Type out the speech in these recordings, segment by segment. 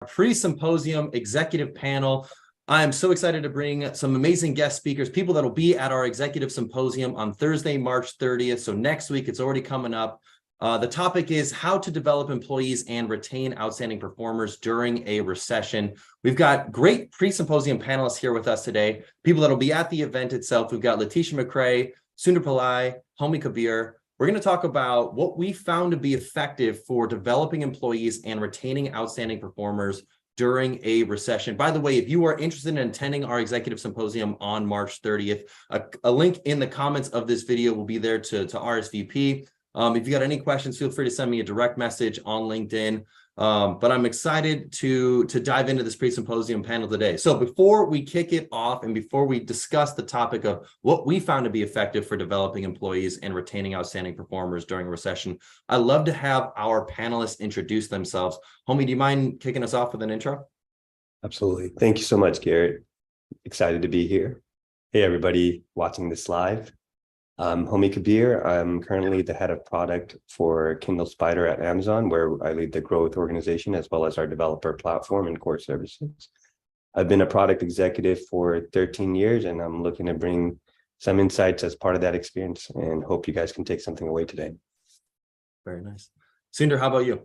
pre-symposium executive panel. I'm so excited to bring some amazing guest speakers, people that will be at our executive symposium on Thursday, March 30th. So next week, it's already coming up. The topic is how to develop employees and retain outstanding performers during a recession. We've got great pre-symposium panelists here with us today, people that will be at the event itself. We've got Leticia Mccray, Sunder Pillai, Kabir. We're going to talk about what we found to be effective for developing employees and retaining outstanding performers during a recession. By the way, if you are interested in attending our executive symposium on March 30th, a link in the comments of this video will be there to RSVP. If you got any questions, feel free to send me a direct message on LinkedIn. But I'm excited to dive into this pre-symposium panel today. So before we kick it off and before we discuss the topic of what we found to be effective for developing employees and retaining outstanding performers during a recession, I'd love to have our panelists introduce themselves. Homie, do you mind kicking us off with an intro? Absolutely. Thank you so much, Garrett. Excited to be here. Hey, everybody watching this live. I'm Kabir. I'm currently the head of product for Kindle Spider at Amazon, where I lead the growth organization as well as our developer platform and core services. I've been a product executive for 13 years, and I'm looking to bring some insights as part of that experience and hope you guys can take something away today. Very nice. Sunder, how about you?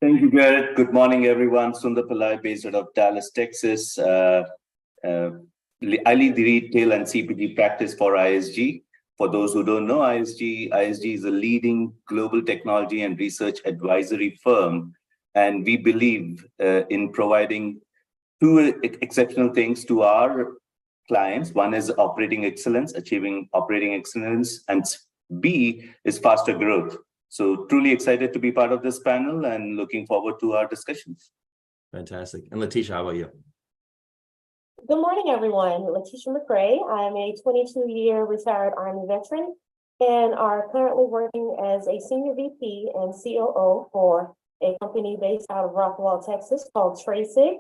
Thank you, Garrett. Good morning, everyone. Sunder Pillai, based out of Dallas, Texas. I lead the retail and CPG practice for ISG. For those who don't know, ISG is a leading global technology and research advisory firm. And we believe in providing two exceptional things to our clients. One is operating excellence, achieving operating excellence, and B is faster growth. So truly excited to be part of this panel and looking forward to our discussions. Fantastic. And Leticia, how about you? Good morning, everyone. Leticia Mccray. I'm a 22-year retired Army veteran and are currently working as a senior VP and COO for a company based out of Rockwall, Texas called Tracig.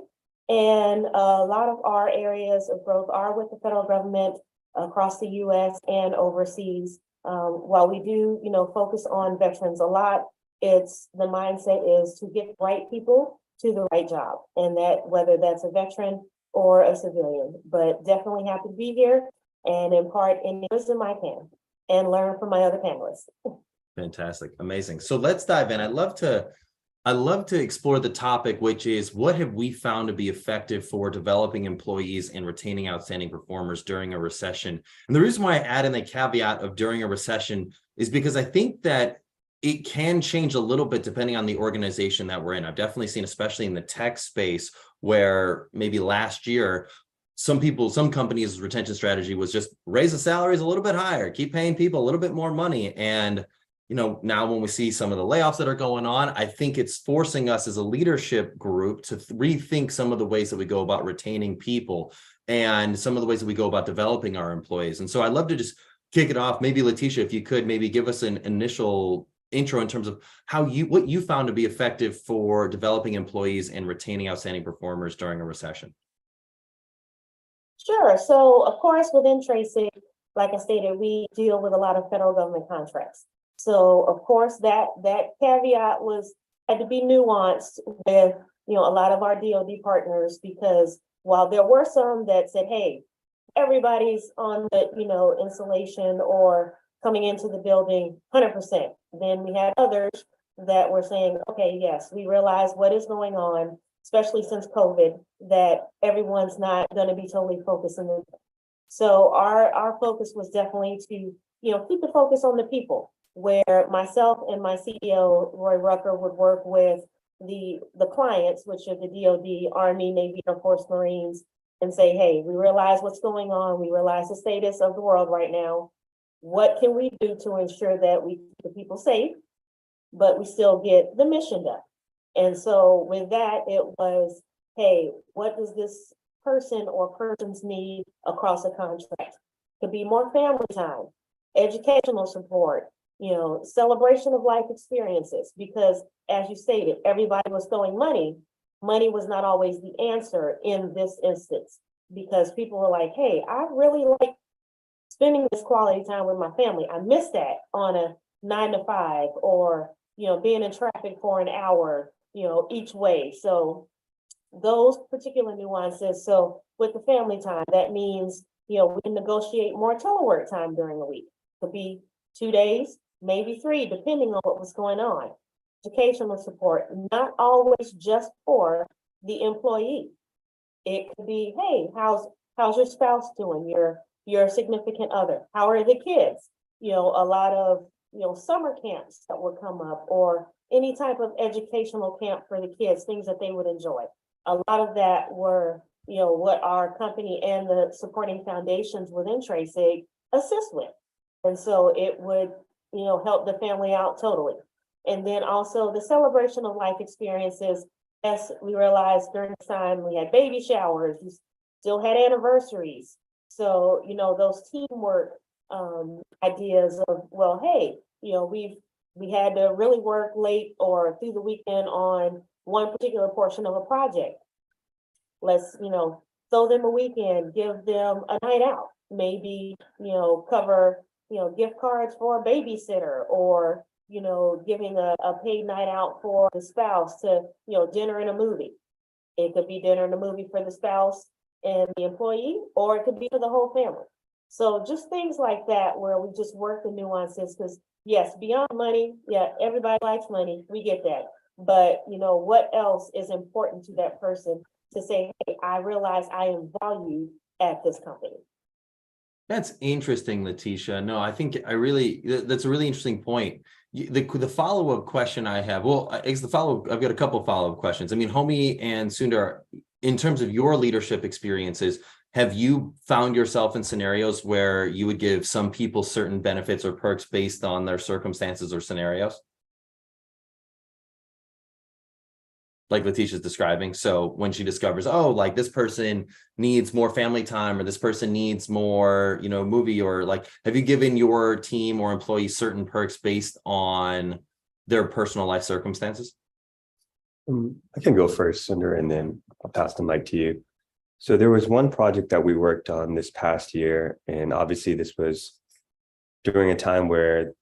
And a lot of our areas of growth are with the federal government across the U.S. and overseas. While we do, focus on veterans a lot, it's the mindset is to get the right people to the right job, and that whether that's a veteran or a civilian, but definitely happy to be here and impart any wisdom I can and learn from my other panelists. Fantastic. Amazing. So let's dive in. I'd love to explore the topic, which is what have we found to be effective for developing employees and retaining outstanding performers during a recession? And the reason why I add in the caveat of during a recession is because I think that it can change a little bit depending on the organization that we're in. I've definitely seen, especially in the tech space, where maybe last year, some companies' retention strategy was just raise the salaries a little bit higher, keep paying people a little bit more money. And, now when we see some of the layoffs that are going on, I think it's forcing us as a leadership group to rethink some of the ways that we go about retaining people and some of the ways that we go about developing our employees. And so I'd love to just kick it off. Maybe Leticia, if you could maybe give us an initial intro in terms of what you found to be effective for developing employees and retaining outstanding performers during a recession. Sure. So, of course, within Tracig, like I stated, we deal with a lot of federal government contracts. So, of course, that caveat had to be nuanced with, a lot of our DoD partners, because while there were some that said, hey, everybody's on the, installation or coming into the building 100%. Then we had others that were saying, okay, yes, we realize what is going on, especially since COVID, that everyone's not going to be totally focused on it. So our focus was definitely to, keep the focus on the people, where myself and my CEO, Roy Rucker, would work with the clients, which are the DoD, Army, Navy, Air Force, Marines, and say, hey, we realize what's going on. We realize the status of the world right now. What can we do to ensure that we keep the people safe, but we still get the mission done? And so with that, it was, hey, what does this person or persons need across a contract? Could be more family time, educational support, celebration of life experiences, because as you stated, everybody was throwing money. Money was not always the answer in this instance, because people were like, hey, I really like spending this quality time with my family. I miss that on a 9 to 5, or being in traffic for an hour, each way. So those particular nuances. So with the family time, that means, we can negotiate more telework time during the week. Could be 2 days, maybe 3, depending on what was going on. Educational support, not always just for the employee. It could be, hey, how's your spouse doing? Your significant other? How are the kids? A lot of, summer camps that would come up, or any type of educational camp for the kids, things that they would enjoy. A lot of that were, what our company and the supporting foundations within TRACIG assist with. And so it would, help the family out totally. And then also the celebration of life experiences. As we realized during this time, we had baby showers, we still had anniversaries. So, those teamwork ideas of, well, hey, we had to really work late or through the weekend on one particular portion of a project. Let's, throw them a weekend, give them a night out, maybe, cover, gift cards for a babysitter, or, giving a paid night out for the spouse to, dinner and a movie. It could be dinner and a movie for the spouse and the employee, or it could be for the whole family. So just things like that, where we just work the nuances, because yes, beyond money, yeah, everybody likes money, we get that. But what else is important to that person to say, hey, I realize I am valued at this company. That's interesting, Leticia. No, I think that's a really interesting point. The follow-up question I have, I've got a couple of follow-up questions. I mean, Homi and Sunder, in terms of your leadership experiences, have you found yourself in scenarios where you would give some people certain benefits or perks based on their circumstances or scenarios? Like Leticia's describing. So when she discovers, oh, like this person needs more family time, or this person needs more, movie, or like, have you given your team or employees certain perks based on their personal life circumstances? I can go first, Sunder, and then I'll pass the mic to you. So there was one project that we worked on this past year, and obviously this was during a time where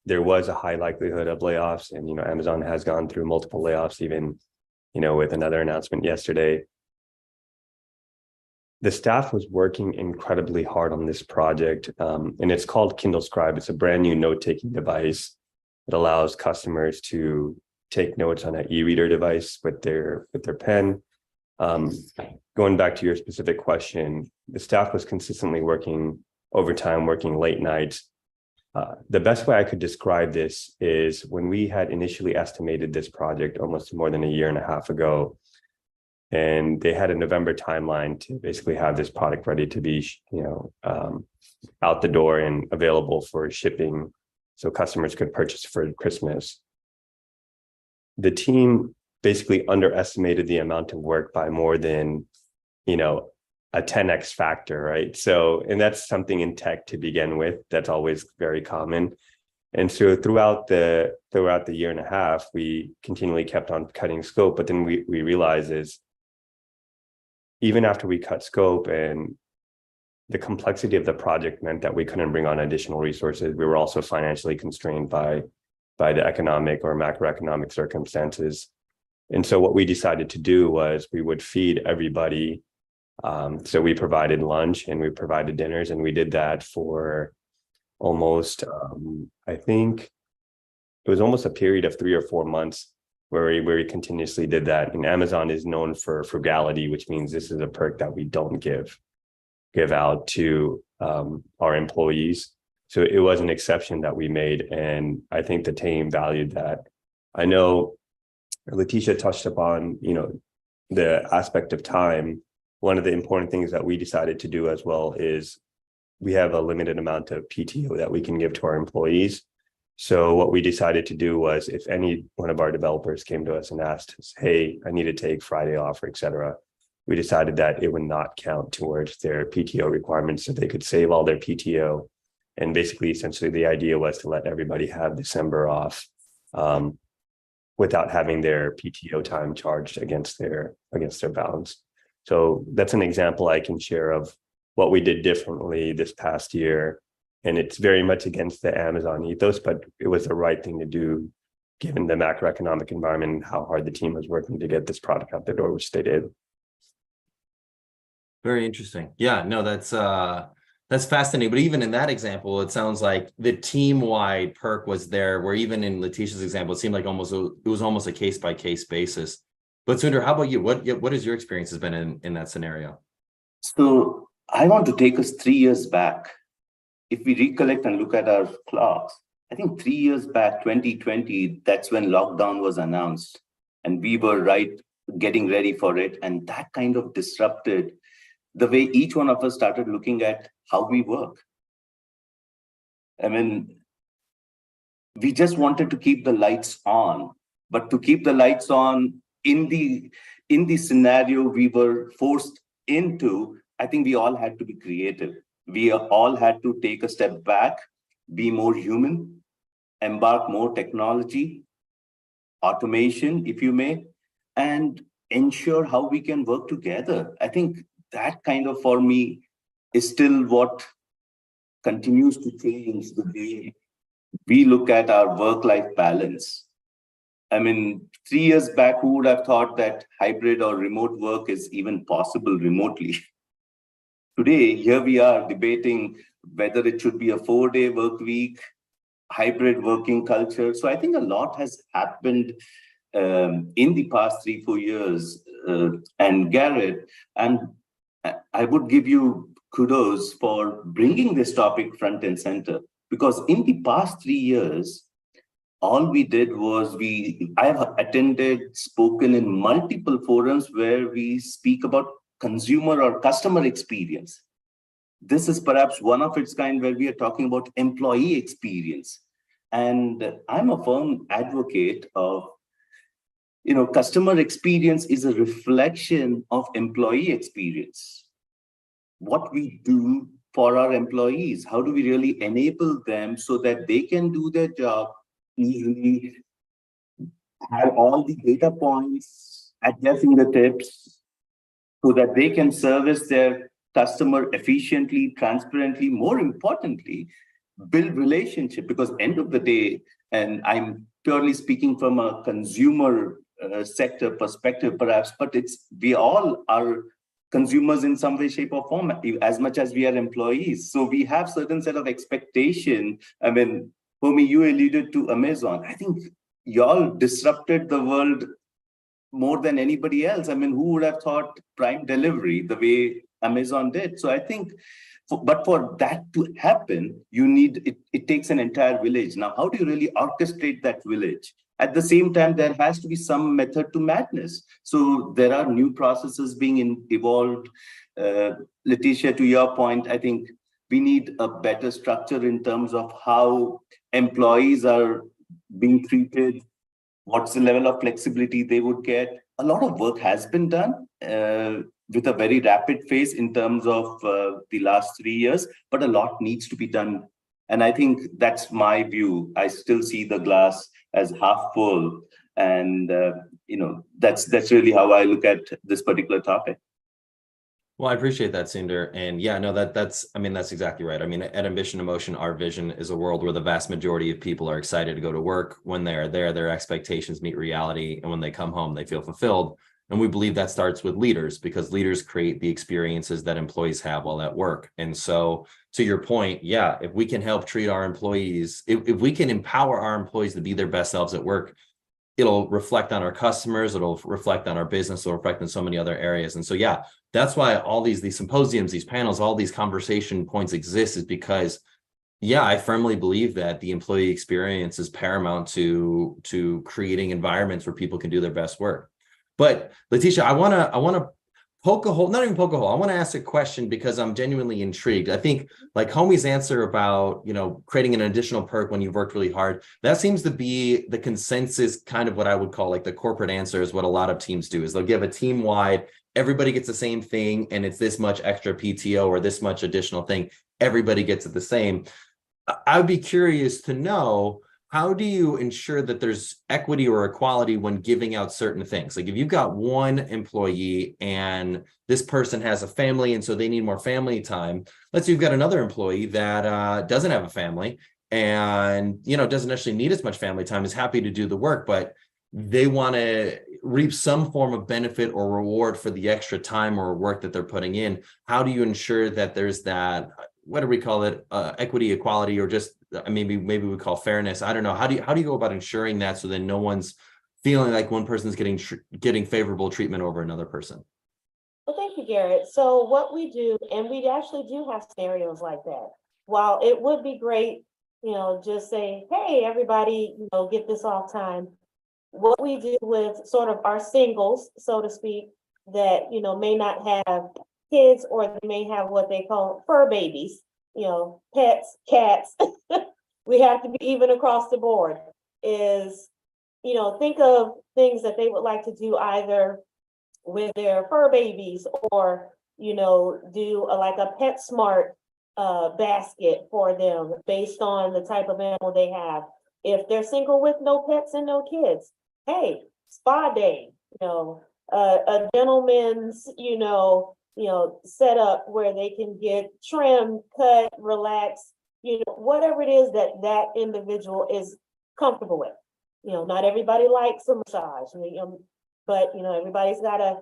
there was a high likelihood of layoffs, and Amazon has gone through multiple layoffs, even with another announcement yesterday. The staff was working incredibly hard on this project, and it's called Kindle Scribe. It's a brand new note-taking device. It allows customers to take notes on an e-reader device with their pen. Going back to your specific question, the staff was consistently working overtime, working late nights. The best way I could describe this is when we had initially estimated this project almost more than a year and a half ago, and they had a November timeline to basically have this product ready to be, out the door and available for shipping so customers could purchase for Christmas. The team basically underestimated the amount of work by more than, a 10x factor, right? So, and that's something in tech to begin with, that's always very common. And so throughout the year and a half, we continually kept on cutting scope, but then we realized is even after we cut scope and the complexity of the project meant that we couldn't bring on additional resources, we were also financially constrained by the economic or macroeconomic circumstances. And so what we decided to do was we would feed everybody. So we provided lunch and we provided dinners, and we did that for almost, I think it was almost a period of 3 or 4 months where we continuously did that. And Amazon is known for frugality, which means this is a perk that we don't give out to our employees. So it was an exception that we made, and I think the team valued that. I know Leticia touched upon, the aspect of time. One of the important things that we decided to do as well is we have a limited amount of PTO that we can give to our employees. So what we decided to do was, if any one of our developers came to us and asked us, hey, I need to take Friday off, or et cetera, we decided that it would not count towards their PTO requirements, so they could save all their PTO. And basically, essentially, the idea was to let everybody have December off without having their PTO time charged against their balance. So that's an example I can share of what we did differently this past year. And it's very much against the Amazon ethos, but it was the right thing to do given the macroeconomic environment and how hard the team was working to get this product out the door, which they did. Very interesting. Yeah, no, that's fascinating. But even in that example, it sounds like the team-wide perk was there, where even in Leticia's example, it seemed like it was almost a case-by-case basis. But Sunder, how about you? What has your experience has been in that scenario? So I want to take us 3 years back. If we recollect and look at our clocks, I think 3 years back, 2020, that's when lockdown was announced. And we were getting ready for it. And that kind of disrupted the way each one of us started looking at how we work. I mean, we just wanted to keep the lights on, but to keep the lights on in the scenario we were forced into, I think we all had to be creative. We all had to take a step back, be more human, embark more technology, automation, if you may, and ensure how we can work together. I think that kind of, for me, is still what continues to change the way we look at our work-life balance. I mean, 3 years back, who would have thought that hybrid or remote work is even possible remotely? Today, here we are debating whether it should be a 4-day work week, hybrid working culture. So I think a lot has happened in the past 3-4 years. And Garrett, and I would give you kudos for bringing this topic front and center, because in the past 3 years, all we did was I have attended, spoken in multiple forums where we speak about consumer or customer experience. This is perhaps one of its kind where we are talking about employee experience. And I'm a firm advocate of, customer experience is a reflection of employee experience. What we do for our employees, how do we really enable them so that they can do their job easily, have all the data points at their fingertips so that they can service their customer efficiently, transparently, more importantly, build relationship. Because end of the day, and I'm purely speaking from a consumer sector perspective, perhaps, but we all are consumers in some way, shape, or form, as much as we are employees. So we have certain set of expectation. I mean, Homi, you alluded to Amazon. I think y'all disrupted the world more than anybody else. I mean, who would have thought Prime delivery the way Amazon did? So I think, but for that to happen, it takes an entire village. Now, how do you really orchestrate that village? At the same time, there has to be some method to madness. So there are new processes being evolved. Leticia, to your point, I think we need a better structure in terms of how employees are being treated, what's the level of flexibility they would get. A lot of work has been done with a very rapid pace in terms of the last 3 years, but a lot needs to be done. And I think that's my view. I still see the glass as half full. And, that's really how I look at this particular topic. Well, I appreciate that, Sunder. And yeah, no, that's exactly right. I mean, at Ambition Emotion, our vision is a world where the vast majority of people are excited to go to work. When they are there, their expectations meet reality. And when they come home, they feel fulfilled. And we believe that starts with leaders, because leaders create the experiences that employees have while at work. And so to your point, yeah, if we can help treat our employees, if we can empower our employees to be their best selves at work, it'll reflect on our customers, it'll reflect on our business, it'll reflect in so many other areas. And so, yeah, that's why all these symposiums, these panels, all these conversation points exist, is because, yeah, I firmly believe that the employee experience is paramount to creating environments where people can do their best work. But Leticia, I want to poke a hole, not even poke a hole. I want to ask a question because I'm genuinely intrigued. I think like Homi's answer about, creating an additional perk when you've worked really hard, that seems to be the consensus, kind of what I would call like the corporate answer is what a lot of teams do, is they'll give a team wide, everybody gets the same thing, and it's this much extra PTO or this much additional thing. Everybody gets it the same. I'd be curious to know, how do you ensure that there's equity or equality when giving out certain things? Like if you've got one employee and this person has a family and so they need more family time, let's say you've got another employee that doesn't have a family and, doesn't necessarily need as much family time, is happy to do the work, but they want to reap some form of benefit or reward for the extra time or work that they're putting in. How do you ensure that there's that, what do we call it, equity, equality, or just maybe we call fairness? I don't know. How do you go about ensuring that so that no one's feeling like one person's getting favorable treatment over another person? Well, thank you, Garrett. So what we do, and we actually do have scenarios like that. While it would be great, just say, hey, everybody, get this off time. What we do with sort of our singles, so to speak, that, may not have kids, or they may have what they call fur babies, pets, cats. We have to be even across the board, is, think of things that they would like to do either with their fur babies, or, do like a PetSmart basket for them based on the type of animal they have. If they're single with no pets and no kids, hey, spa day, a gentleman's, set up where they can get trimmed, cut, relax, whatever it is that that individual is comfortable with. Not everybody likes a massage, but everybody's got to,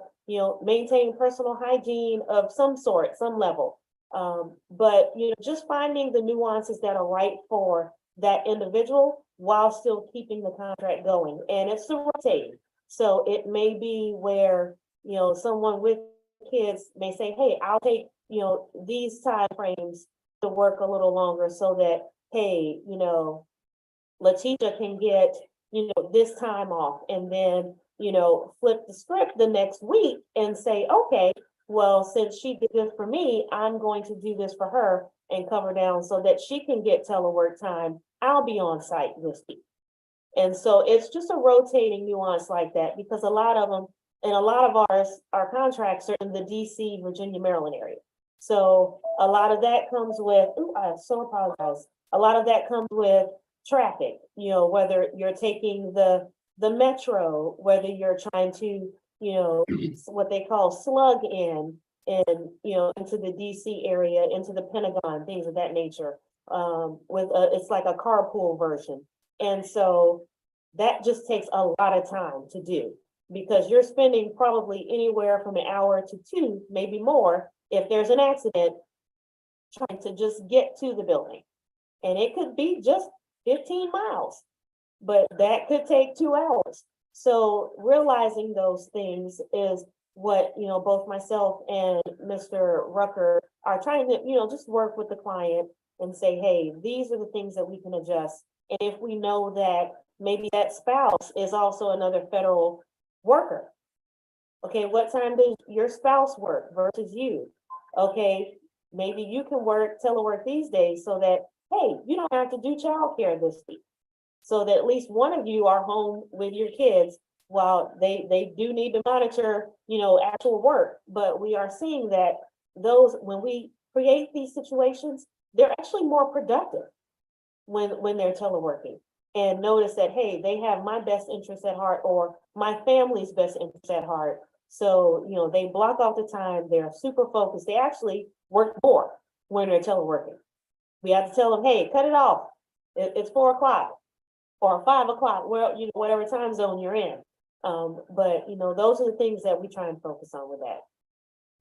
maintain personal hygiene of some sort, some level. But just finding the nuances that are right for that individual while still keeping the contract going. And it's rotating. So it may be where, someone with kids may say, hey, I'll take, these time frames to work a little longer so that, hey, Leticia can get, this time off, and then, flip the script the next week and say, okay, well, since she did this for me, I'm going to do this for her and cover down so that she can get telework time. I'll be on site this week. And so it's just a rotating nuance like that, because a lot of them, and a lot of our contracts are in the DC, Virginia, Maryland area. So a lot of that comes with, I so apologize. A lot of that comes with traffic, whether you're taking the metro, whether you're trying to, what they call slug in, and, into the DC area, into the Pentagon, things of that nature. It's like a carpool version. And so that just takes a lot of time to do, because you're spending probably anywhere from an hour to two, maybe more, if there's an accident, trying to just get to the building. And it could be just 15 miles, but that could take 2 hours. So realizing those things is what, both myself and Mr. Rucker are trying to, just work with the client and say, hey, these are the things that we can adjust. And if we know that maybe that spouse is also another federal worker, okay, what time does your spouse work versus you? Okay, maybe you can telework these days so that, hey, you don't have to do childcare this week. So that at least one of you are home with your kids while they do need to monitor, actual work. But we are seeing that when we create these situations, they're actually more productive when they're teleworking, and notice that, hey, they have my best interest at heart, or my family's best interest at heart. So, they block off the time, they're super focused. They actually work more when they're teleworking. We have to tell them, hey, cut it off. It's 4 o'clock or 5 o'clock, well, whatever time zone you're in. But those are the things that we try and focus on with that.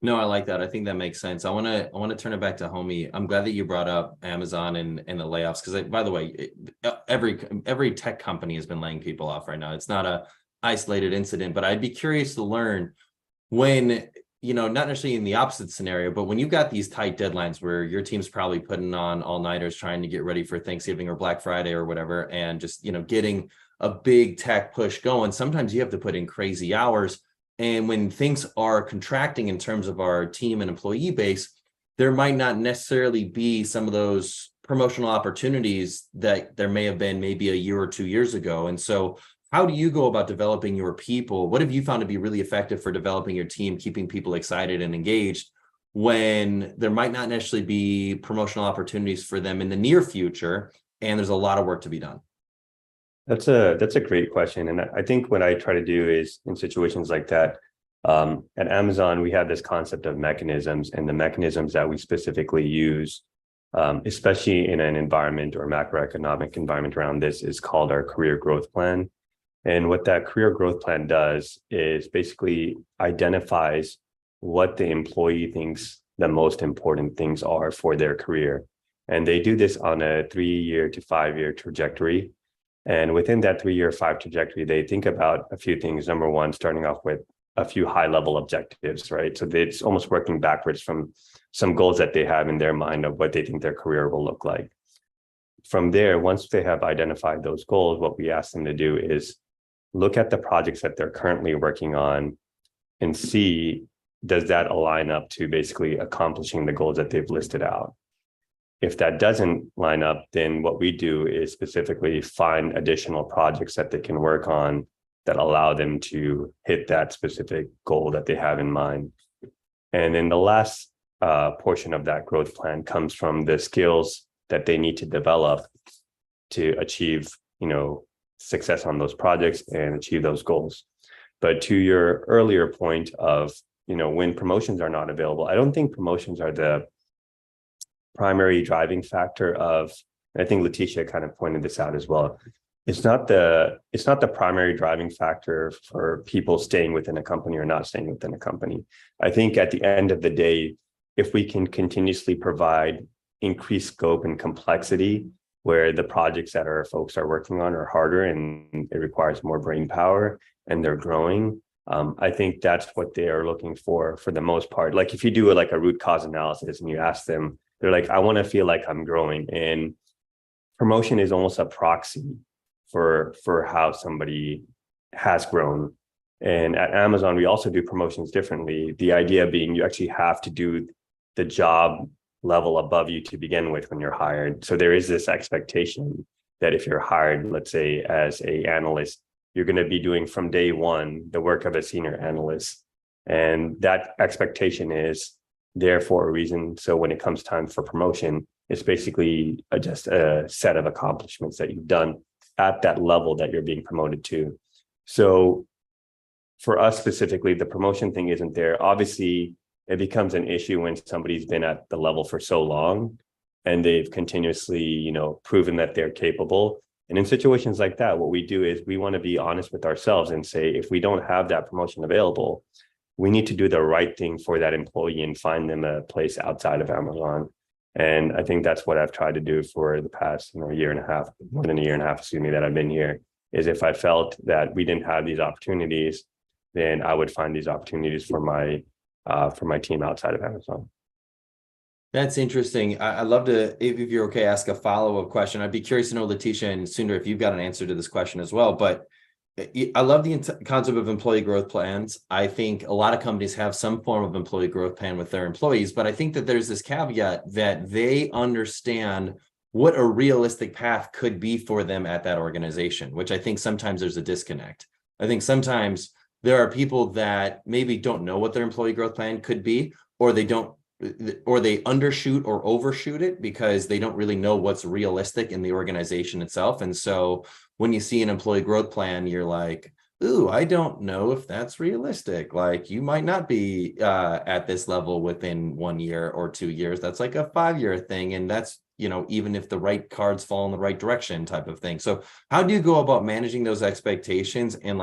No, I like that. I think that makes sense. I want to turn it back to Homie. I'm glad that you brought up Amazon and the layoffs, because by the way, every tech company has been laying people off right now. It's not a isolated incident, but I'd be curious to learn when, not necessarily in the opposite scenario, but when you've got these tight deadlines where your team's probably putting on all-nighters trying to get ready for Thanksgiving or Black Friday or whatever, and just, getting a big tech push going, sometimes you have to put in crazy hours. And when things are contracting in terms of our team and employee base, there might not necessarily be some of those promotional opportunities that there may have been maybe a year or 2 years ago. And so how do you go about developing your people? What have you found to be really effective for developing your team, keeping people excited and engaged when there might not necessarily be promotional opportunities for them in the near future, and there's a lot of work to be done? That's a great question. And I think what I try to do is, in situations like that, at Amazon, we have this concept of mechanisms, and the mechanisms that we specifically use especially in an environment or macroeconomic environment around this, is called our career growth plan. And what that career growth plan does is basically identifies what the employee thinks the most important things are for their career. And they do this on a 3-year to 5-year trajectory. And within that 3-year, 5 trajectory, they think about a few things. Number one, starting off with a few high-level objectives, right? So it's almost working backwards from some goals that they have in their mind of what they think their career will look like. From there, once they have identified those goals, what we ask them to do is look at the projects that they're currently working on and see, does that align up to basically accomplishing the goals that they've listed out? If that doesn't line up, then what we do is specifically find additional projects that they can work on that allow them to hit that specific goal that they have in mind. And then the last portion of that growth plan comes from the skills that they need to develop to achieve, success on those projects and achieve those goals. But to your earlier point of, when promotions are not available, I don't think promotions are the primary driving factor of, and I think Leticia kind of pointed this out as well. It's not the primary driving factor for people staying within a company or not staying within a company. I think at the end of the day, if we can continuously provide increased scope and complexity where the projects that our folks are working on are harder and it requires more brain power and they're growing, I think that's what they are looking for the most part. Like if you do a root cause analysis and you ask them, they're like, I want to feel like I'm growing. And promotion is almost a proxy for how somebody has grown. And at Amazon, we also do promotions differently. The idea being you actually have to do the job level above you to begin with when you're hired. So there is this expectation that if you're hired, let's say as an analyst, you're going to be doing from day one the work of a senior analyst. And that expectation is there for a reason. So when it comes time for promotion, it's basically just a set of accomplishments that you've done at that level that you're being promoted to. So for us specifically, the promotion thing isn't there. Obviously, it becomes an issue when somebody's been at the level for so long and they've continuously, proven that they're capable. And in situations like that, what we do is we want to be honest with ourselves and say, if we don't have that promotion available, we need to do the right thing for that employee and find them a place outside of Amazon. And I think that's what I've tried to do for the past, year and a half, more than a year and a half, that I've been here, is if I felt that we didn't have these opportunities, then I would find these opportunities for my team outside of Amazon. That's interesting. I'd love to, if you're okay, ask a follow-up question. I'd be curious to know, Leticia and Sunder, if you've got an answer to this question as well. But I love the concept of employee growth plans. I think a lot of companies have some form of employee growth plan with their employees, but I think that there's this caveat that they understand what a realistic path could be for them at that organization, which I think sometimes there's a disconnect. I think sometimes there are people that maybe don't know what their employee growth plan could be, or they undershoot or overshoot it because they don't really know what's realistic in the organization itself. And so when you see an employee growth plan, you're like, ooh, I don't know if that's realistic. Like you might not be at this level within 1 year or 2 years. That's like a 5-year thing. And that's, even if the right cards fall in the right direction type of thing. So how do you go about managing those expectations and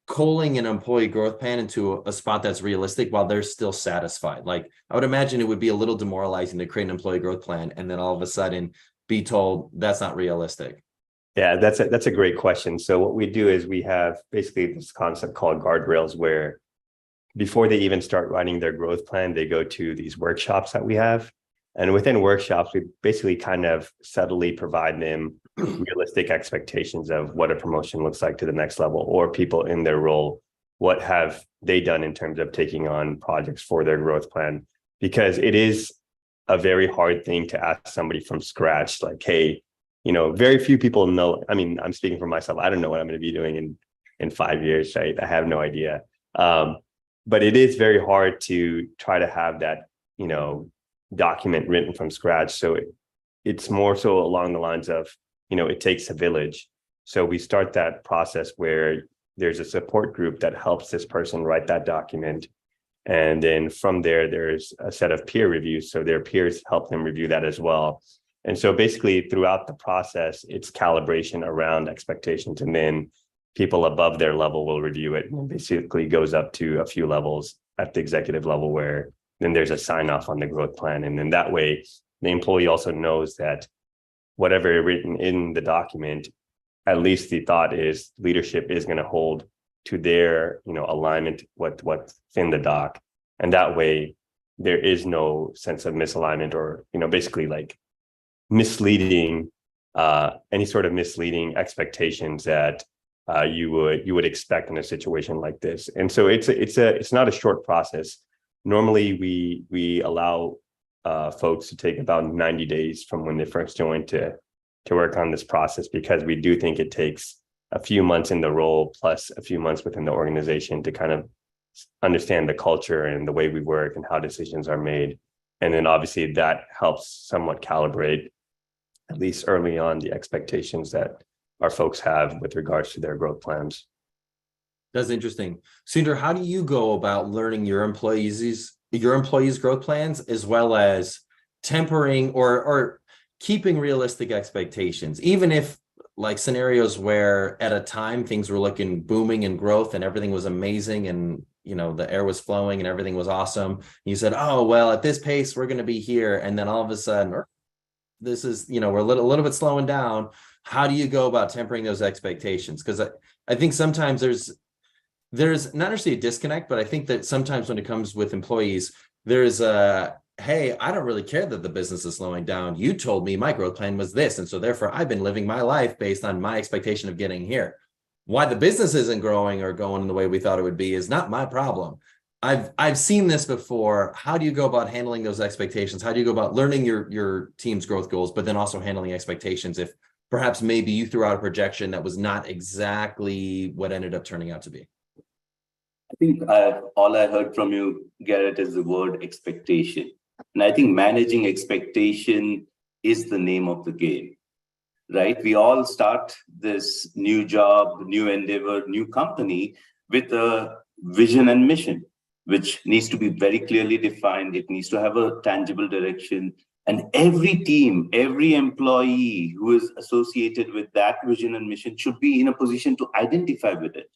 culling an employee growth plan into a spot that's realistic while they're still satisfied? Like I would imagine it would be a little demoralizing to create an employee growth plan and then all of a sudden be told that's not realistic. Yeah, that's a great question. So what we do is we have basically this concept called guardrails where before they even start writing their growth plan, they go to these workshops that we have. And within workshops, we basically kind of subtly provide them realistic expectations of what a promotion looks like to the next level, or people in their role, what have they done in terms of taking on projects for their growth plan? Because it is a very hard thing to ask somebody from scratch, like, hey, very few people know. I mean, I'm speaking for myself. I don't know what I'm going to be doing in 5 years, right? I have no idea. But it is very hard to try to have that, document written from scratch. So it's more so along the lines of, it takes a village. So we start that process where there's a support group that helps this person write that document. And then from there, there's a set of peer reviews. So their peers help them review that as well. And so basically throughout the process, it's calibration around expectations. And then people above their level will review it, and basically goes up to a few levels at the executive level where then there's a sign off on the growth plan. And then that way, the employee also knows that whatever is written in the document, at least the thought is leadership is going to hold to their, alignment with what's in the doc. And that way there is no sense of misalignment or, basically like misleading, any sort of misleading expectations that you would expect in a situation like this. And so it's not a short process. Normally we allow folks to take about 90 days from when they first join to work on this process, because we do think it takes a few months in the role plus a few months within the organization to kind of understand the culture and the way we work and how decisions are made. And then obviously that helps somewhat calibrate, at least early on, the expectations that our folks have with regards to their growth plans. That's interesting. Sunder, how do you go about learning your employees' growth plans, as well as tempering or keeping realistic expectations, even if like scenarios where at a time things were looking booming in growth and everything was amazing and the air was flowing and everything was awesome. You said, oh, well, at this pace, we're going to be here. And then all of a sudden, this is, we're a little bit slowing down. How do you go about tempering those expectations? Because I think sometimes there's not necessarily a disconnect, but I think that sometimes when it comes with employees, there's hey, I don't really care that the business is slowing down. You told me my growth plan was this. And so therefore I've been living my life based on my expectation of getting here. Why the business isn't growing or going the way we thought it would be is not my problem. I've seen this before. How do you go about handling those expectations? How do you go about learning your team's growth goals, but then also handling expectations if perhaps maybe you threw out a projection that was not exactly what ended up turning out to be? I think all I heard from you, Garrett, is the word expectation. And I think managing expectation is the name of the game, right? We all start this new job, new endeavor, new company with a vision and mission, which needs to be very clearly defined. It needs to have a tangible direction. And every team, every employee who is associated with that vision and mission should be in a position to identify with it.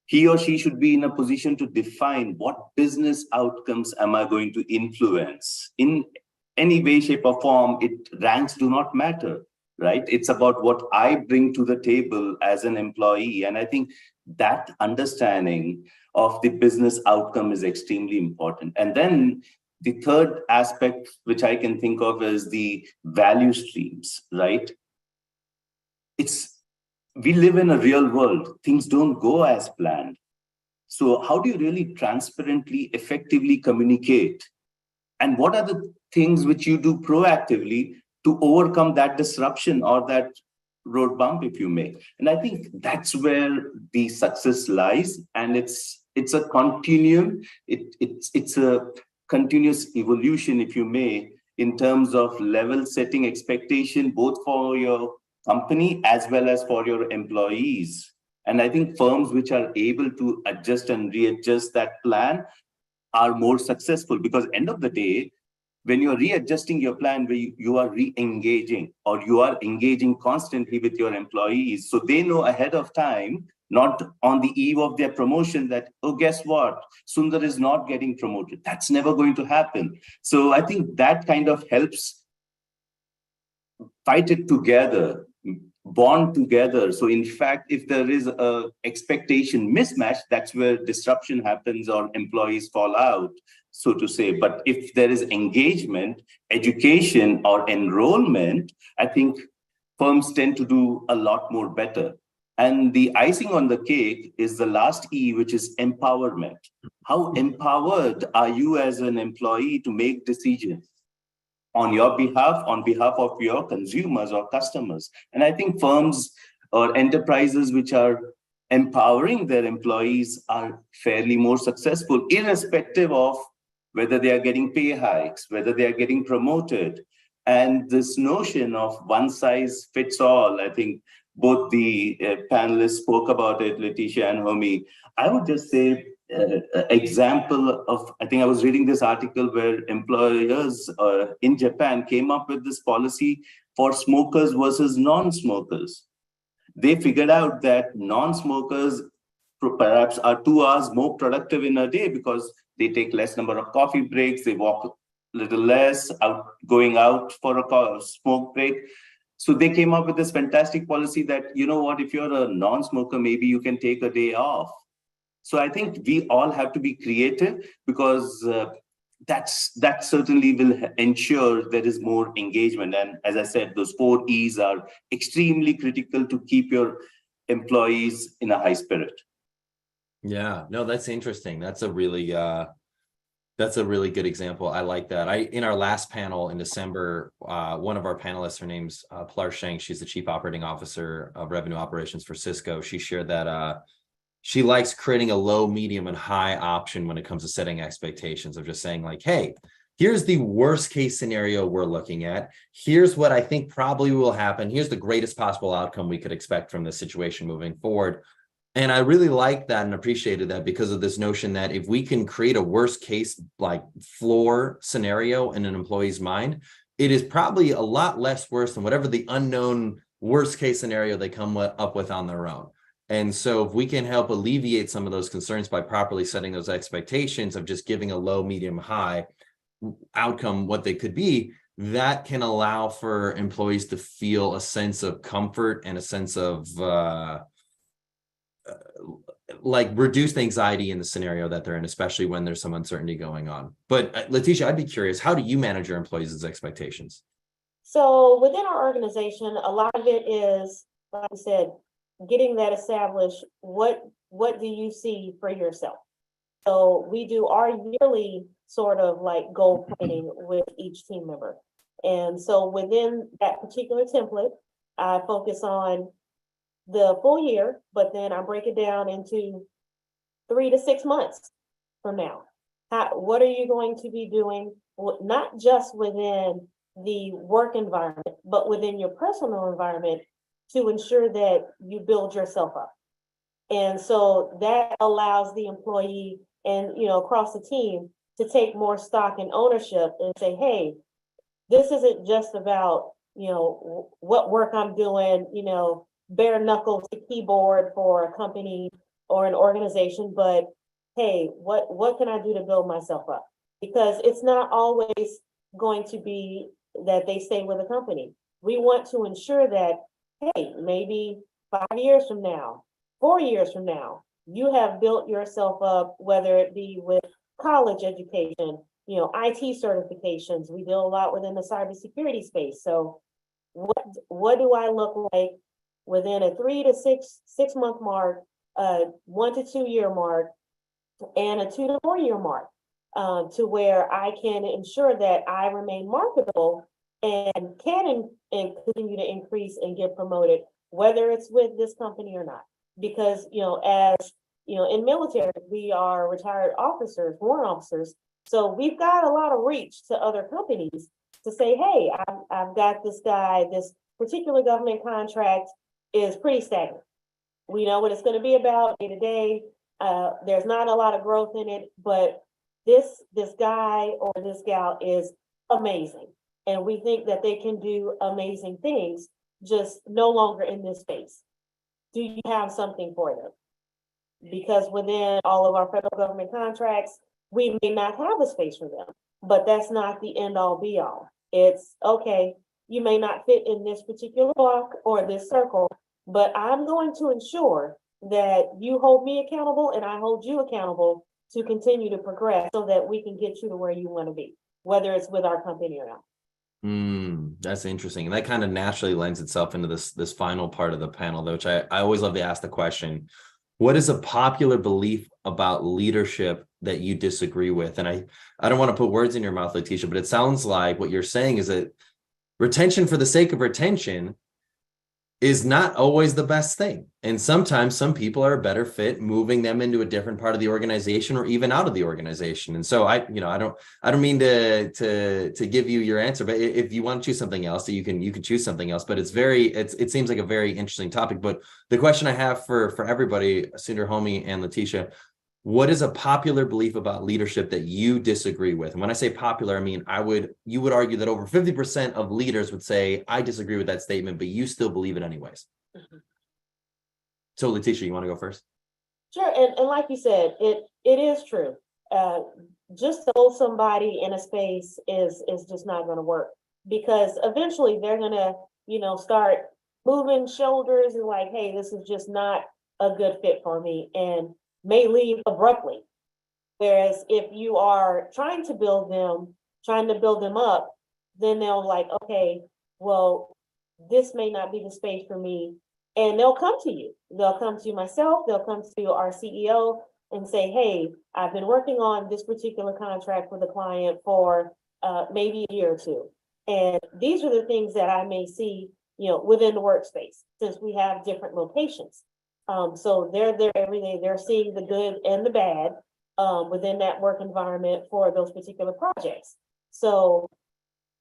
He or she should be in a position to define what business outcomes am I going to influence. In any way, shape, or form, ranks do not matter, right? It's about what I bring to the table as an employee. And I think that understanding of the business outcome is extremely important. And then the third aspect, which I can think of, is the value streams, right? We live in a real world. Things don't go as planned. So how do you really transparently, effectively communicate? And what are the things which you do proactively to overcome that disruption or that road bump, if you may? And I think that's where the success lies. And it's a continuum. It's a continuous evolution, if you may, in terms of level setting expectation, both for your company as well as for your employees. And I think firms which are able to adjust and readjust that plan are more successful, because end of the day, when you're readjusting your plan, where you are re-engaging or you are engaging constantly with your employees, so they know ahead of time, not on the eve of their promotion, that, oh, guess what? Sunder is not getting promoted. That's never going to happen. So I think that kind of helps fight it together, bond together. So in fact, if there is a expectation mismatch, that's where disruption happens or employees fall out, so to say. But if there is engagement, education, or enrollment, I think firms tend to do a lot more better. And the icing on the cake is the last E, which is empowerment. How empowered are you as an employee to make decisions on your behalf, on behalf of your consumers or customers? And I think firms or enterprises which are empowering their employees are fairly more successful, irrespective of whether they are getting pay hikes, whether they are getting promoted. And this notion of one size fits all, I think both the panelists spoke about it, Leticia and Homi. I would just say example of, I think I was reading this article where employers in Japan came up with this policy for smokers versus non-smokers. They figured out that non-smokers perhaps are 2 hours more productive in a day because they take less number of coffee breaks, they walk a little less, going out for a smoke break. So they came up with this fantastic policy that, you know what, if you're a non-smoker, maybe you can take a day off. So I think we all have to be creative, because that certainly will ensure there is more engagement. And as I said, those 4 E's are extremely critical to keep your employees in a high spirit. Yeah, no, that's interesting. That's a really good example. I like that. In our last panel in December, one of our panelists, her name's Pilar Sheng, she's the Chief Operating Officer of Revenue Operations for Cisco. She shared that she likes creating a low, medium, and high option when it comes to setting expectations, of just saying like, hey, here's the worst case scenario we're looking at. Here's what I think probably will happen. Here's the greatest possible outcome we could expect from this situation moving forward. And I really liked that and appreciated that, because of this notion that if we can create a worst case like floor scenario in an employee's mind, it is probably a lot less worse than whatever the unknown worst case scenario they come up with on their own. And so if we can help alleviate some of those concerns by properly setting those expectations of just giving a low, medium, high outcome, what they could be, that can allow for employees to feel a sense of comfort and a sense of like reduced anxiety in the scenario that they're in, especially when there's some uncertainty going on. But Leticia, I'd be curious, how do you manage your employees' expectations? So within our organization, a lot of it is, like I said, getting that established. What do you see for yourself? So we do our yearly sort of like goal planning with each team member. And so within that particular template, I focus on the full year, but then I break it down into 3 to 6 months from now. What are you going to be doing, not just within the work environment, but within your personal environment, to ensure that you build yourself up? And so that allows the employee and, across the team to take more stock and ownership and say, hey, this isn't just about, what work I'm doing, bare knuckle to keyboard for a company or an organization, but hey, what can I do to build myself up? Because it's not always going to be that they stay with a company. We want to ensure that, hey, maybe 5 years from now, 4 years from now, you have built yourself up, whether it be with college education, IT certifications. We deal a lot within the cybersecurity space. So what do I look like within a 3 to 6 month mark, 1 to 2 year mark, and a 2 to 4 year mark, to where I can ensure that I remain marketable and can continue to increase and get promoted, whether it's with this company or not. Because, in military, we are retired officers, warrant officers. So we've got a lot of reach to other companies to say, hey, I've got this guy, this particular government contract is pretty stagnant. We know what it's going to be about day to day. There's not a lot of growth in it, but this guy or this gal is amazing. And we think that they can do amazing things, just no longer in this space. Do you have something for them? Because within all of our federal government contracts, we may not have a space for them, but that's not the end all be all. It's okay, you may not fit in this particular block or this circle, but I'm going to ensure that you hold me accountable and I hold you accountable to continue to progress so that we can get you to where you want to be, whether it's with our company or not. That's interesting. And that kind of naturally lends itself into this final part of the panel, though, which I always love to ask the question, what is a popular belief about leadership that you disagree with? And I don't want to put words in your mouth, Leticia, but it sounds like what you're saying is that retention for the sake of retention is not always the best thing. And sometimes some people are a better fit moving them into a different part of the organization or even out of the organization. And so I don't mean to give you your answer, but if you want to choose something else, you can choose something else. But it seems like a very interesting topic. But the question I have for everybody, Sunder, Homie, and Leticia, what is a popular belief about leadership that you disagree with? And when I say popular, I mean, you would argue that over 50% of leaders would say, I disagree with that statement, but you still believe it anyways. So Leticia, you want to go first? Sure, and like you said, it is true. Just to hold somebody in a space is just not going to work, because eventually they're going to, start moving shoulders and like, hey, this is just not a good fit for me, and may leave abruptly. Whereas if you are trying to build them up, then they'll like, okay, well, this may not be the space for me. And they'll come to you. They'll come to myself, they'll come to our CEO and say, hey, I've been working on this particular contract with a client for maybe a year or two. And these are the things that I may see, within the workspace, since we have different locations. So they're there every day. They're seeing the good and the bad within that work environment for those particular projects. So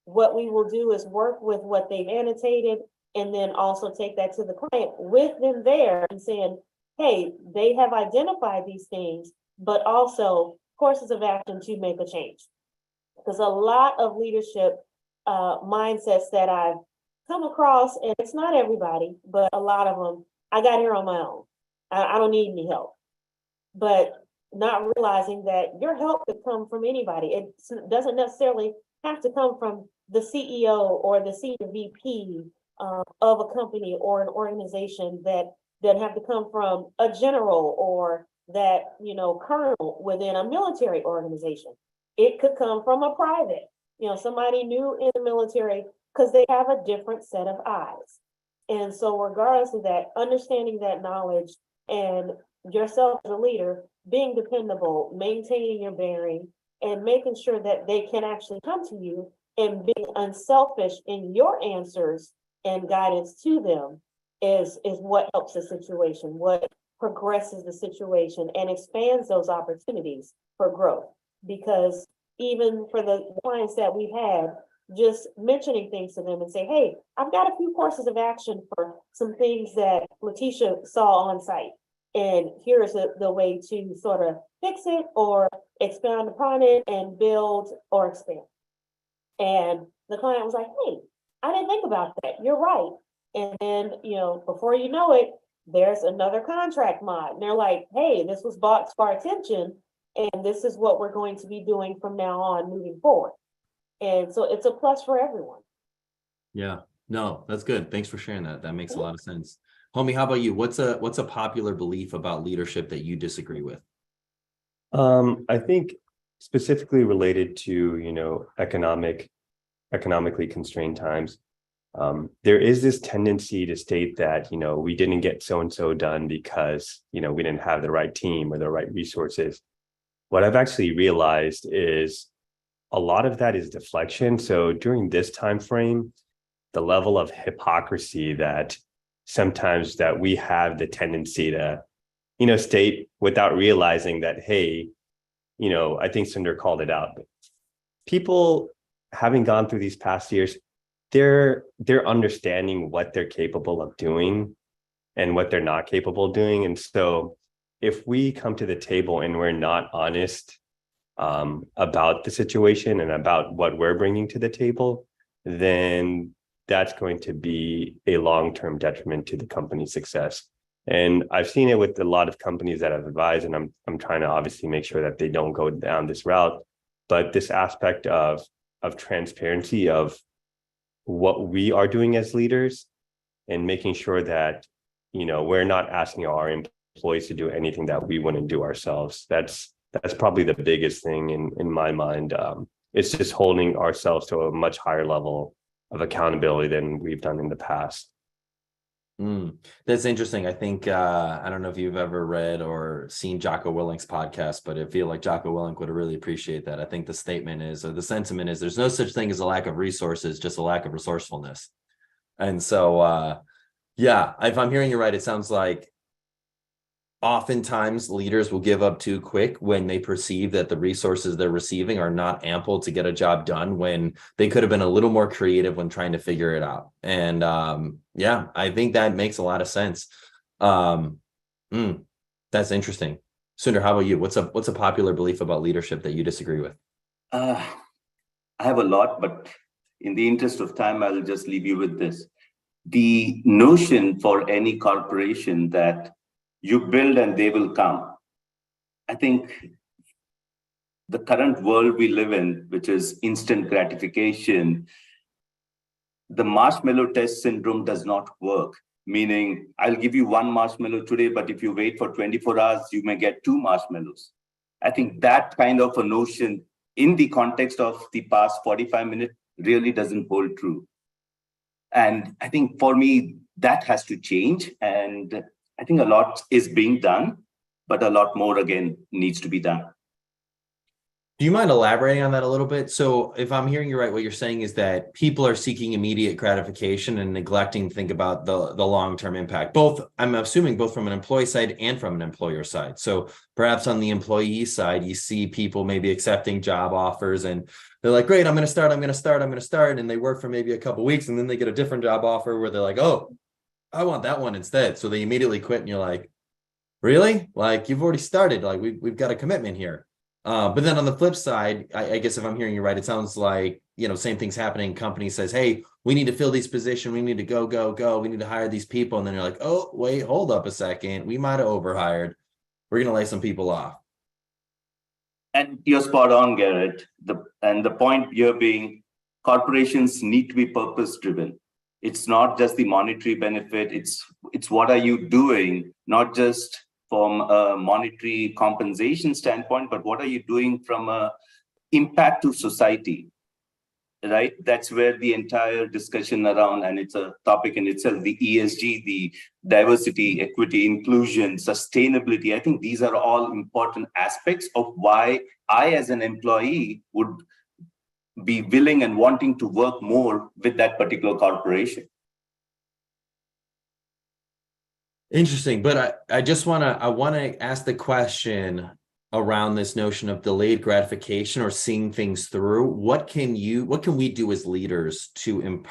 what we will do is work with what they've annotated, and then also take that to the client with them there and saying, hey, they have identified these things, but also courses of action to make a change. Because a lot of leadership mindsets that I've come across, and it's not everybody, but a lot of them, I got here on my own. I don't need any help. But not realizing that your help could come from anybody. It doesn't necessarily have to come from the CEO or the senior VP of a company or an organization, that have to come from a general or that, colonel within a military organization. It could come from a private, somebody new in the military, because they have a different set of eyes. And so regardless of that, understanding that knowledge and yourself as a leader, being dependable, maintaining your bearing, and making sure that they can actually come to you and being unselfish in your answers and guidance to them is what helps the situation, what progresses the situation and expands those opportunities for growth. Because even for the clients that we've had, just mentioning things to them and say, hey, I've got a few courses of action for some things that Leticia saw on site. And here's the way to sort of fix it or expand upon it and build or expand. And the client was like, hey, I didn't think about that. You're right. And then, before you know it, there's another contract mod. And they're like, hey, this was brought to our attention, and this is what we're going to be doing from now on moving forward. And so it's a plus for everyone. Yeah, no, that's good. Thanks for sharing that. That makes a lot of sense. Homie, how about you? What's a popular belief about leadership that you disagree with? I think specifically related to, economically constrained times. There is this tendency to state that, we didn't get so-and-so done because, we didn't have the right team or the right resources. What I've actually realized is a lot of that is deflection. So during this time frame, the level of hypocrisy that sometimes that we have the tendency to, state without realizing that, hey, I think Sunder called it out. But people having gone through these past years, they're understanding what they're capable of doing and what they're not capable of doing. And so if we come to the table and we're not honest about the situation and about what we're bringing to the table, then that's going to be a long-term detriment to the company's success. And I've seen it with a lot of companies that I've advised, and I'm trying to obviously make sure that they don't go down this route. But this aspect of transparency of what we are doing as leaders and making sure that, we're not asking our employees to do anything that we wouldn't do ourselves. That's probably the biggest thing in my mind. It's just holding ourselves to a much higher level of accountability than we've done in the past. That's interesting. I think, I don't know if you've ever read or seen Jocko Willink's podcast, but I feel like Jocko Willink would really appreciate that. I think the statement is, or the sentiment is, there's no such thing as a lack of resources, just a lack of resourcefulness. And so, yeah, if I'm hearing you right, it sounds like oftentimes leaders will give up too quick when they perceive that the resources they're receiving are not ample to get a job done, when they could have been a little more creative when trying to figure it out. And yeah, I think that makes a lot of sense. That's interesting. Sunder, how about you? What's a popular belief about leadership that you disagree with? I have a lot, but in the interest of time, I'll just leave you with this. The notion for any corporation that you build and they will come. I think the current world we live in, which is instant gratification, the marshmallow test syndrome does not work. Meaning, I'll give you one marshmallow today, but if you wait for 24 hours, you may get 2 marshmallows. I think that kind of a notion in the context of the past 45 minutes really doesn't hold true. And I think for me, that has to change. And I think a lot is being done, but a lot more, again, needs to be done. Do you mind elaborating on that a little bit? So if I'm hearing you right, what you're saying is that people are seeking immediate gratification and neglecting to think about the long-term impact, both, I'm assuming, both from an employee side and from an employer side. So perhaps on the employee side, you see people maybe accepting job offers and they're like, great, I'm going to start. And they work for maybe a couple of weeks and then they get a different job offer where they're like, oh, I want that one instead. So they immediately quit and you're like, really? Like, you've already started. Like, we've got a commitment here. But then on the flip side, I guess if I'm hearing you right, it sounds like, same thing's happening. Company says, hey, we need to fill these positions. We need to go. We need to hire these people. And then you're like, oh, wait, hold up a second. We might have overhired. We're going to lay some people off. And you're spot on, Garrett. The point here being, corporations need to be purpose driven. It's not just the monetary benefit. It's what are you doing, not just from a monetary compensation standpoint, but what are you doing from a impact to society, right? That's where the entire discussion around, and it's a topic in itself, the ESG, the diversity, equity, inclusion, sustainability. I think these are all important aspects of why I, as an employee, would be willing and wanting to work more with that particular corporation. Interesting, but I want to ask the question around this notion of delayed gratification or seeing things through. What can we do as leaders to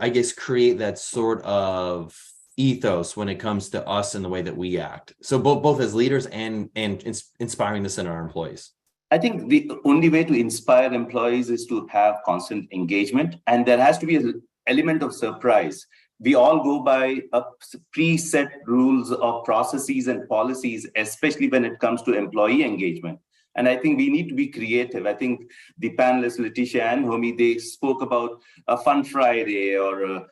I guess create that sort of ethos when it comes to us and the way that we act? So both as leaders and inspiring this in our employees. I think the only way to inspire employees is to have constant engagement, and there has to be an element of surprise. We all go by a preset rules of processes and policies, especially when it comes to employee engagement. And I think we need to be creative. I think the panelists, Leticia and Homi, they spoke about a fun Friday or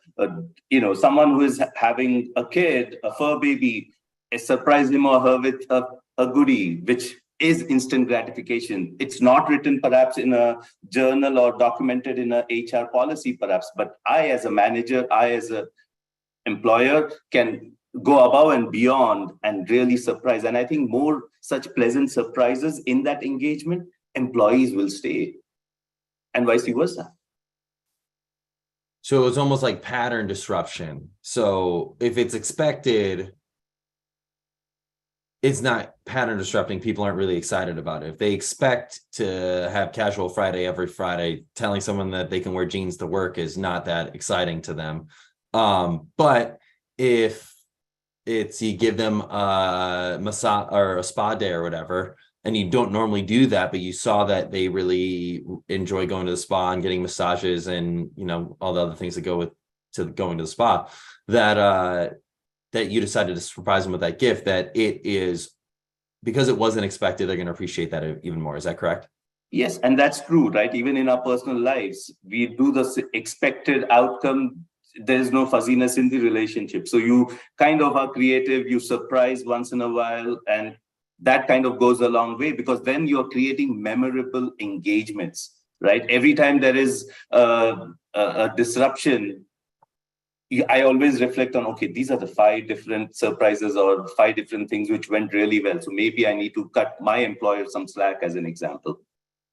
someone who is having a kid, a fur baby, surprise him or her with a goodie, which is instant gratification. It's not written perhaps in a journal or documented in a HR policy perhaps, but I as a manager, I as an employer can go above and beyond and really surprise. And I think more such pleasant surprises in that engagement, employees will stay and vice versa. So it's almost like pattern disruption. So if it's expected, it's not pattern disrupting. People aren't really excited about it. If they expect to have casual Friday every Friday, telling someone that they can wear jeans to work is not that exciting to them. But if you give them a massage or a spa day or whatever, and you don't normally do that, but you saw that they really enjoy going to the spa and getting massages and all the other things that go with to going to the spa, that you decided to surprise them with that gift, that it is because it wasn't expected, they're going to appreciate that even more. Is that correct? Yes, and that's true, right? Even in our personal lives, we do the expected outcome. There is no fuzziness in the relationship. So you kind of are creative, you surprise once in a while, and that kind of goes a long way because then you're creating memorable engagements, right? Every time there is a disruption, I always reflect on, okay, these are the 5 different surprises or 5 different things which went really well. So maybe I need to cut my employer some slack as an example.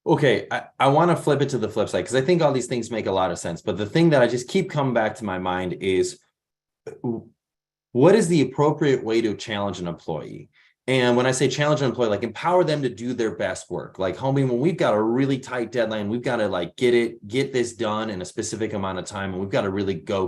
Okay, I want to flip it to the flip side because I think all these things make a lot of sense. But the thing that I just keep coming back to my mind is, what is the appropriate way to challenge an employee? And when I say challenge an employee, like empower them to do their best work. Like, homie, when we've got a really tight deadline, we've got to get this done in a specific amount of time, and we've got to really go.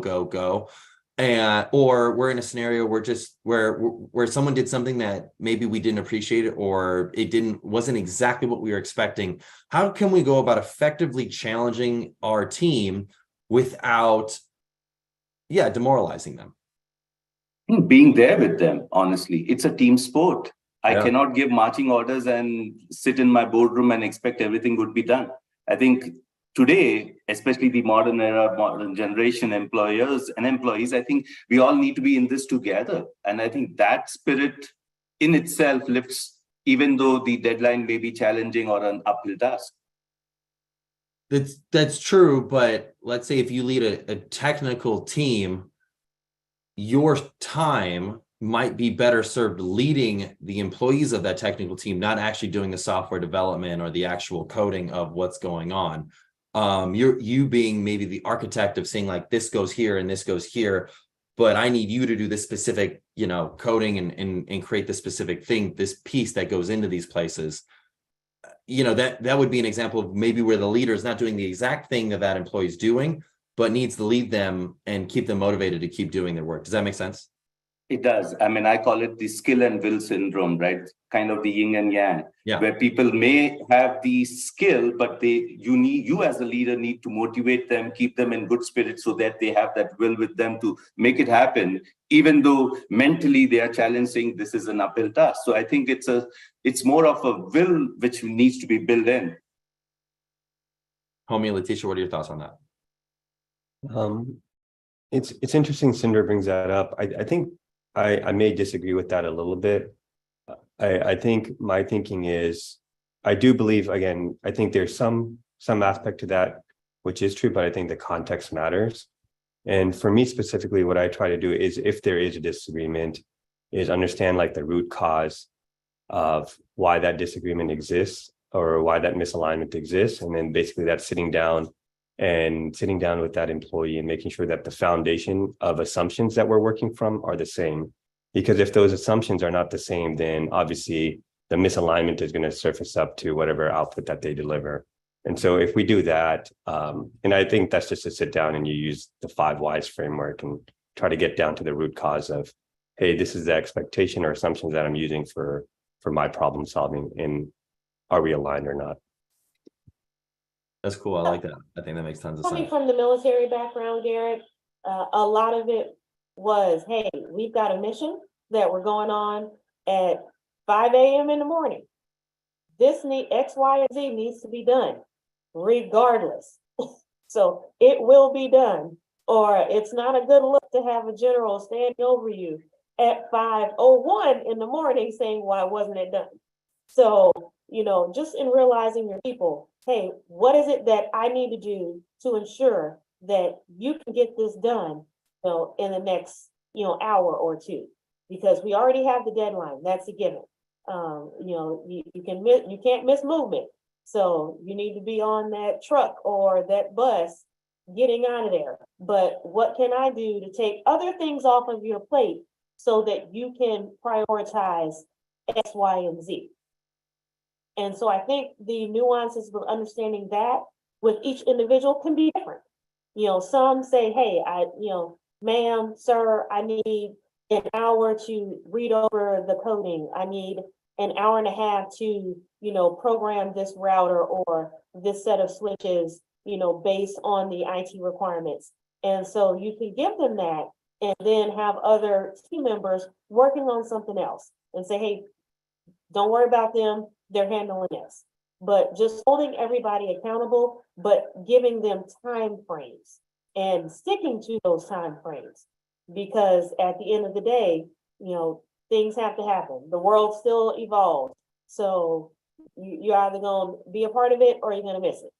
and or we're in a scenario where someone did something that maybe we didn't appreciate, or it wasn't exactly what we were expecting. How can we go about effectively challenging our team without demoralizing them? Being there with them, honestly. It's a team sport. I Yeah. cannot give marching orders and sit in my boardroom and expect everything would be done. I think today, especially the modern era, modern generation employers and employees, I think we all need to be in this together. And I think that spirit in itself lifts, even though the deadline may be challenging or an uphill task. That's true, but let's say if you lead a technical team, your time might be better served leading the employees of that technical team, not actually doing the software development or the actual coding of what's going on. You being maybe the architect of saying like, this goes here and this goes here, but I need you to do this specific, coding and create the specific thing, this piece that goes into these places. That would be an example of maybe where the leader is not doing the exact thing that employee is doing, but needs to lead them and keep them motivated to keep doing their work. Does that make sense? It does. I mean, I call it the skill and will syndrome, right? Kind of the yin and yang, Yeah. where people may have the skill, but you as a leader need to motivate them, keep them in good spirits so that they have that will with them to make it happen, even though mentally they are challenging, this is an uphill task. So I think it's more of a will which needs to be built in. Homie, Leticia, what are your thoughts on that? It's interesting Sunder brings that up. I think I may disagree with that a little bit. I think my thinking is, I do believe, again, I think there's some aspect to that which is true, but I think the context matters. And for me specifically, what I try to do is, if there is a disagreement, is understand like the root cause of why that disagreement exists or why that misalignment exists. And then basically that's sitting down with that employee and making sure that the foundation of assumptions that we're working from are the same. Because if those assumptions are not the same, then obviously the misalignment is going to surface up to whatever output that they deliver. And so if we do that, and I think that's just to sit down and you use the 5 whys framework and try to get down to the root cause of, hey, this is the expectation or assumptions that I'm using for my problem solving, and are we aligned or not? That's cool. I like that. I think that makes tons of sense. Coming from the military background, Garrett, a lot of it was, hey, we've got a mission that we're going on at 5 a.m. in the morning. This X, Y, and Z needs to be done regardless. So it will be done. Or it's not a good look to have a general standing over you at 5:01 in the morning saying, why wasn't it done? So, just in realizing your people, hey, what is it that I need to do to ensure that you can get this done, in the next, hour or two? Because we already have the deadline. That's a given. You can't miss movement. So you need to be on that truck or that bus getting out of there. But what can I do to take other things off of your plate so that you can prioritize X, Y, and Z? And so I think the nuances of understanding that with each individual can be different. Some say, hey, ma'am, sir, I need an hour to read over the coding. I need an hour and a half to, program this router or this set of switches, based on the IT requirements. And so you can give them that and then have other team members working on something else and say, hey, don't worry about them. They're handling this. But just holding everybody accountable, but giving them time frames and sticking to those time frames. Because at the end of the day, things have to happen. The world still evolves. So you're either going to be a part of it or you're going to miss it.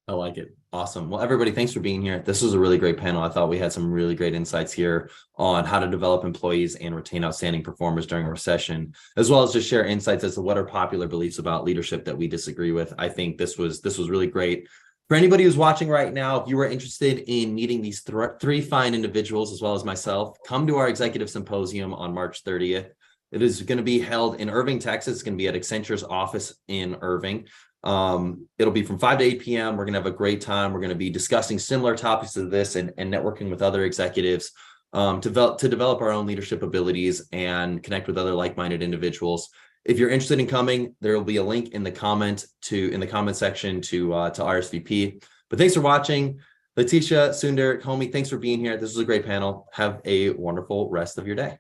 I like it. Awesome. Well, everybody, thanks for being here. This was a really great panel. I thought we had some really great insights here on how to develop employees and retain outstanding performers during a recession, as well as just share insights as to what are popular beliefs about leadership that we disagree with. I think this was really great. For anybody who's watching right now, if you are interested in meeting these 3 fine individuals, as well as myself, come to our Executive Symposium on March 30th. It is going to be held in Irving, Texas. It's going to be at Accenture's office in Irving. It'll be from 5 to 8 p.m. We're going to have a great time. We're going to be discussing similar topics to this and networking with other executives to develop our own leadership abilities and connect with other like-minded individuals. If you're interested in coming, there will be a link in the comment section to RSVP. But thanks for watching. Leticia, Sunder, homie, thanks for being here. This was a great panel. Have a wonderful rest of your day.